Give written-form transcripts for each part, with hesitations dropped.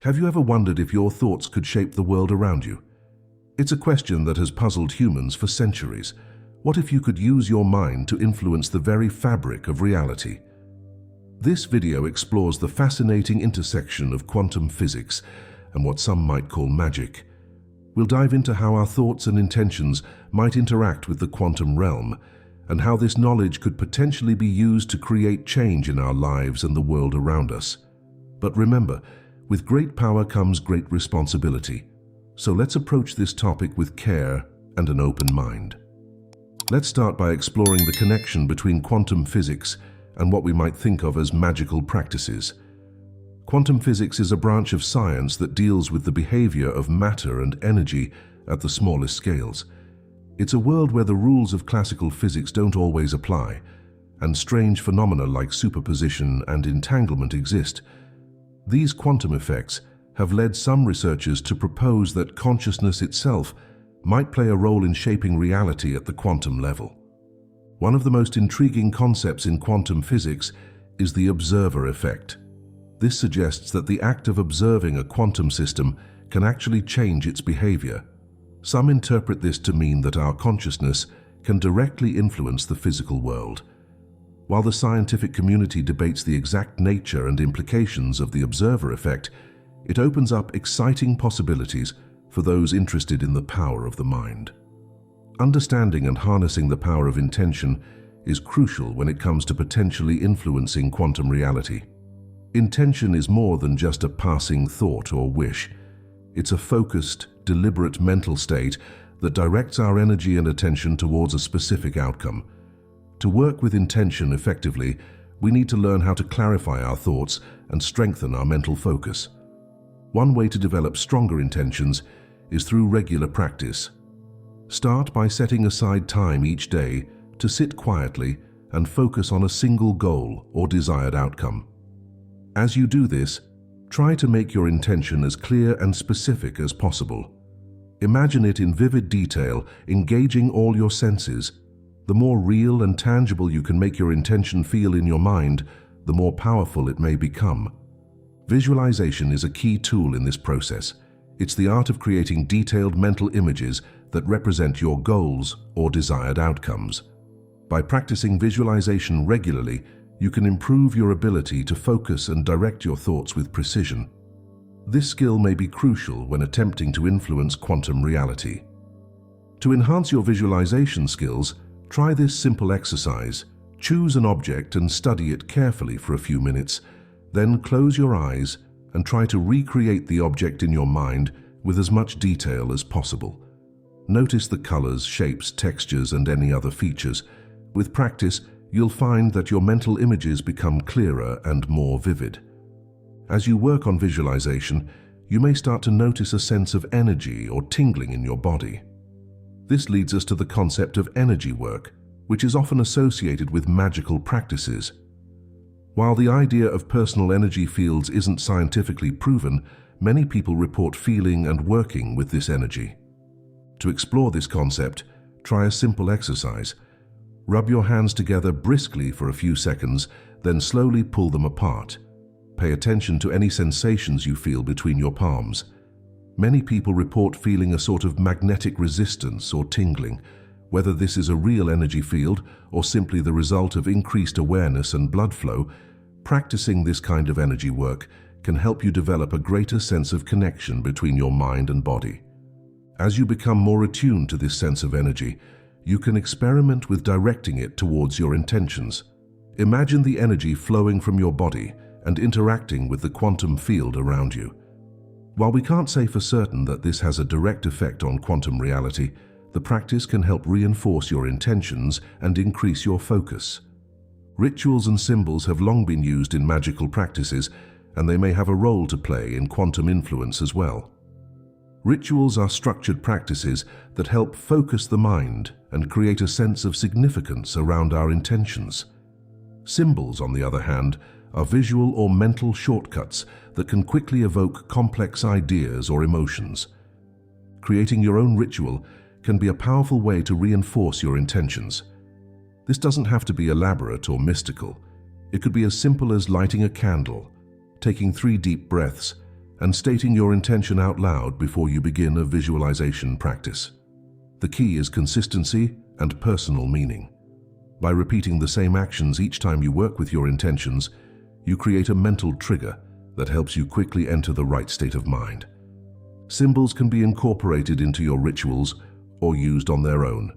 Have you ever wondered if your thoughts could shape the world around you? It's a question that has puzzled humans for centuries. What if you could use your mind to influence the very fabric of reality? This video explores the fascinating intersection of quantum physics and what some might call magic. We'll dive into how our thoughts and intentions might interact with the quantum realm, and how this knowledge could potentially be used to create change in our lives and the world around us. But remember, with great power comes great responsibility. So let's approach this topic with care and an open mind. Let's start by exploring the connection between quantum physics and what we might think of as magical practices. Quantum physics is a branch of science that deals with the behavior of matter and energy at the smallest scales. It's a world where the rules of classical physics don't always apply, and strange phenomena like superposition and entanglement exist. These quantum effects have led some researchers to propose that consciousness itself might play a role in shaping reality at the quantum level. One of the most intriguing concepts in quantum physics is the observer effect. This suggests that the act of observing a quantum system can actually change its behavior. Some interpret this to mean that our consciousness can directly influence the physical world. While the scientific community debates the exact nature and implications of the observer effect, it opens up exciting possibilities for those interested in the power of the mind. Understanding and harnessing the power of intention is crucial when it comes to potentially influencing quantum reality. Intention is more than just a passing thought or wish. It's a focused, deliberate mental state that directs our energy and attention towards a specific outcome. To work with intention effectively, we need to learn how to clarify our thoughts and strengthen our mental focus. One way to develop stronger intentions is through regular practice. Start by setting aside time each day to sit quietly and focus on a single goal or desired outcome. As you do this, try to make your intention as clear and specific as possible. Imagine it in vivid detail, engaging all your senses. The more real and tangible you can make your intention feel in your mind, the more powerful it may become. Visualization is a key tool in this process. It's the art of creating detailed mental images that represent your goals or desired outcomes. By practicing visualization regularly, you can improve your ability to focus and direct your thoughts with precision. This skill may be crucial when attempting to influence quantum reality. To enhance your visualization skills, try this simple exercise. Choose an object and study it carefully for a few minutes. Then close your eyes and try to recreate the object in your mind with as much detail as possible. Notice the colors, shapes, textures, and any other features. With practice, you'll find that your mental images become clearer and more vivid. As you work on visualization, you may start to notice a sense of energy or tingling in your body. This leads us to the concept of energy work, which is often associated with magical practices. While the idea of personal energy fields isn't scientifically proven, many people report feeling and working with this energy. To explore this concept, try a simple exercise. Rub your hands together briskly for a few seconds, then slowly pull them apart. Pay attention to any sensations you feel between your palms. Many people report feeling a sort of magnetic resistance or tingling. Whether this is a real energy field or simply the result of increased awareness and blood flow, practicing this kind of energy work can help you develop a greater sense of connection between your mind and body. As you become more attuned to this sense of energy, you can experiment with directing it towards your intentions. Imagine the energy flowing from your body and interacting with the quantum field around you. While we can't say for certain that this has a direct effect on quantum reality, the practice can help reinforce your intentions and increase your focus. Rituals and symbols have long been used in magical practices, and they may have a role to play in quantum influence as well. Rituals are structured practices that help focus the mind and create a sense of significance around our intentions. Symbols, on the other hand, are visual or mental shortcuts that can quickly evoke complex ideas or emotions. Creating your own ritual can be a powerful way to reinforce your intentions. This doesn't have to be elaborate or mystical. It could be as simple as lighting a candle, taking 3 deep breaths, and stating your intention out loud before you begin a visualization practice. The key is consistency and personal meaning. By repeating the same actions each time you work with your intentions, you create a mental trigger that helps you quickly enter the right state of mind. Symbols can be incorporated into your rituals or used on their own.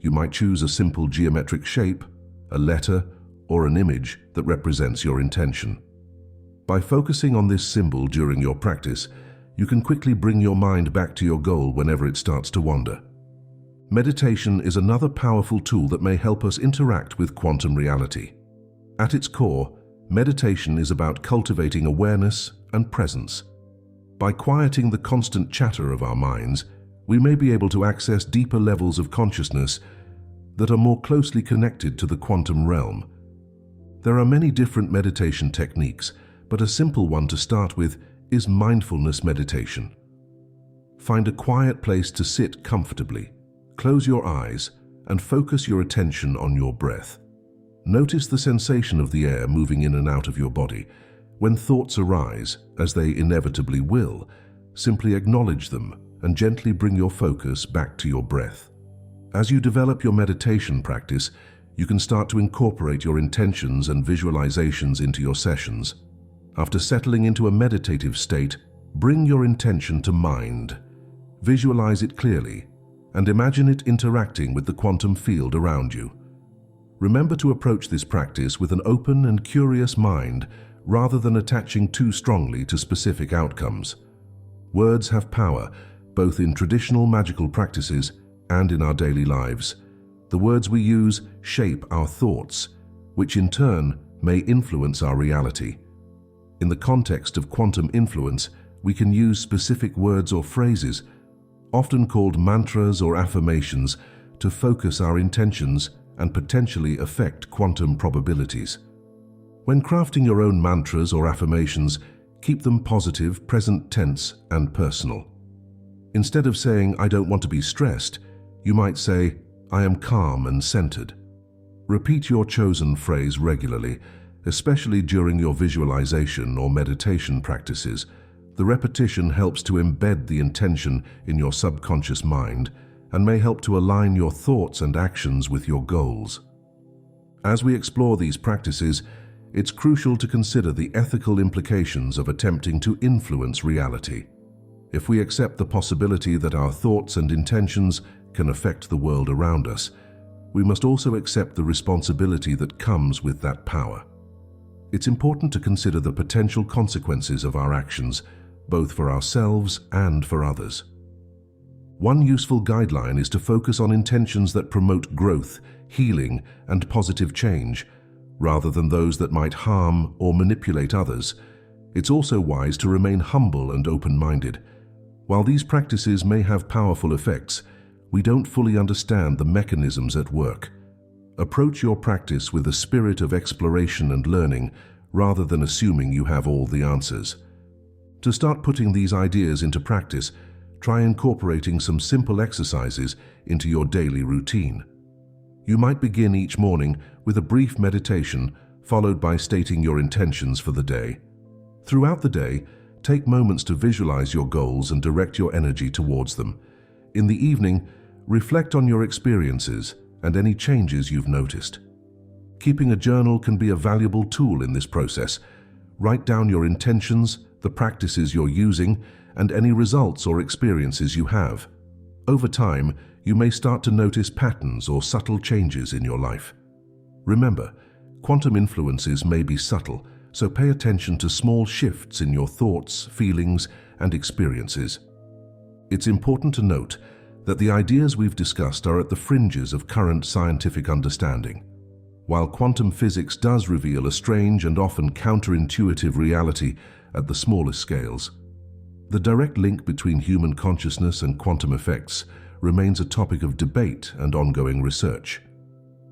You might choose a simple geometric shape, a letter, or an image that represents your intention. By focusing on this symbol during your practice, you can quickly bring your mind back to your goal whenever it starts to wander. Meditation is another powerful tool that may help us interact with quantum reality. At its core, meditation is about cultivating awareness and presence. By quieting the constant chatter of our minds, we may be able to access deeper levels of consciousness that are more closely connected to the quantum realm. There are many different meditation techniques, but a simple one to start with is mindfulness meditation. Find a quiet place to sit comfortably. Close your eyes and focus your attention on your breath. Notice the sensation of the air moving in and out of your body. When thoughts arise, as they inevitably will, simply acknowledge them and gently bring your focus back to your breath. As you develop your meditation practice, you can start to incorporate your intentions and visualizations into your sessions. After settling into a meditative state, bring your intention to mind. Visualize it clearly and imagine it interacting with the quantum field around you. Remember to approach this practice with an open and curious mind rather than attaching too strongly to specific outcomes. Words have power, both in traditional magical practices and in our daily lives. The words we use shape our thoughts, which in turn may influence our reality. In the context of quantum influence, we can use specific words or phrases, often called mantras or affirmations, to focus our intentions and potentially affect quantum probabilities. When crafting your own mantras or affirmations, keep them positive, present tense, and personal. Instead of saying, "I don't want to be stressed," you might say, "I am calm and centered." Repeat your chosen phrase regularly, especially during your visualization or meditation practices. The repetition helps to embed the intention in your subconscious mind and may help to align your thoughts and actions with your goals. As we explore these practices, it's crucial to consider the ethical implications of attempting to influence reality. If we accept the possibility that our thoughts and intentions can affect the world around us, we must also accept the responsibility that comes with that power. It's important to consider the potential consequences of our actions, both for ourselves and for others. One useful guideline is to focus on intentions that promote growth, healing, and positive change, rather than those that might harm or manipulate others. It's also wise to remain humble and open-minded. While these practices may have powerful effects, we don't fully understand the mechanisms at work. Approach your practice with a spirit of exploration and learning, rather than assuming you have all the answers. To start putting these ideas into practice, try incorporating some simple exercises into your daily routine. You might begin each morning with a brief meditation, followed by stating your intentions for the day. Throughout the day, take moments to visualize your goals and direct your energy towards them. In the evening, reflect on your experiences and any changes you've noticed. Keeping a journal can be a valuable tool in this process. Write down your intentions, the practices you're using, and any results or experiences you have. Over time, you may start to notice patterns or subtle changes in your life. Remember, quantum influences may be subtle, so pay attention to small shifts in your thoughts, feelings, and experiences. It's important to note that the ideas we've discussed are at the fringes of current scientific understanding. While quantum physics does reveal a strange and often counterintuitive reality at the smallest scales, the direct link between human consciousness and quantum effects remains a topic of debate and ongoing research.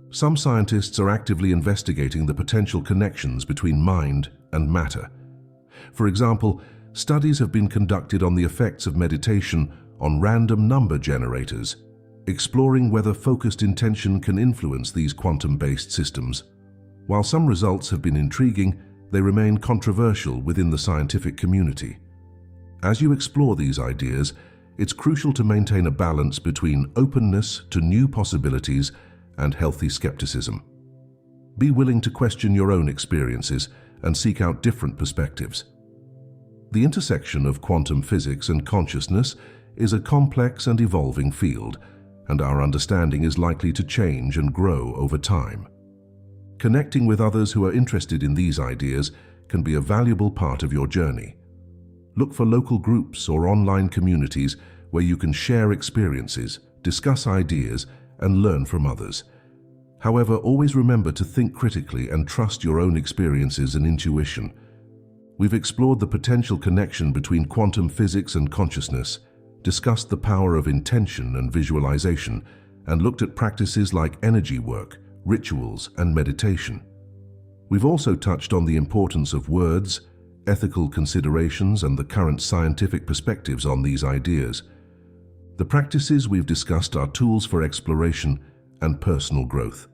Some scientists are actively investigating the potential connections between mind and matter. For example, studies have been conducted on the effects of meditation on random number generators, exploring whether focused intention can influence these quantum-based systems. While some results have been intriguing, they remain controversial within the scientific community. As you explore these ideas, it's crucial to maintain a balance between openness to new possibilities and healthy skepticism. Be willing to question your own experiences and seek out different perspectives. The intersection of quantum physics and consciousness is a complex and evolving field, and our understanding is likely to change and grow over time. Connecting with others who are interested in these ideas can be a valuable part of your journey. Look for local groups or online communities where you can share experiences, discuss ideas, and learn from others. However, always remember to think critically and trust your own experiences and intuition. We've explored the potential connection between quantum physics and consciousness, discussed the power of intention and visualization, and looked at practices like energy work, rituals, and meditation. We've also touched on the importance of words, ethical considerations, and the current scientific perspectives on these ideas. The practices we've discussed are tools for exploration and personal growth.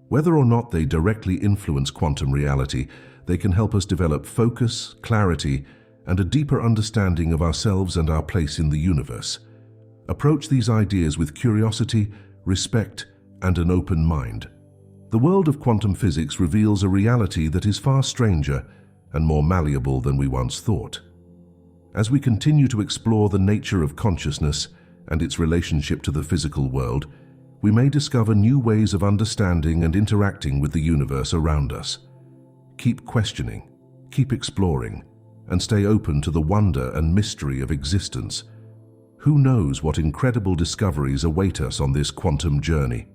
Whether or not they directly influence quantum reality, they can help us develop focus, clarity, and a deeper understanding of ourselves and our place in the universe. Approach these ideas with curiosity, respect, and an open mind. The world of quantum physics reveals a reality that is far stranger and more malleable than we once thought. As we continue to explore the nature of consciousness and its relationship to the physical world, we may discover new ways of understanding and interacting with the universe around us. Keep questioning, keep exploring, and stay open to the wonder and mystery of existence. Who knows what incredible discoveries await us on this quantum journey?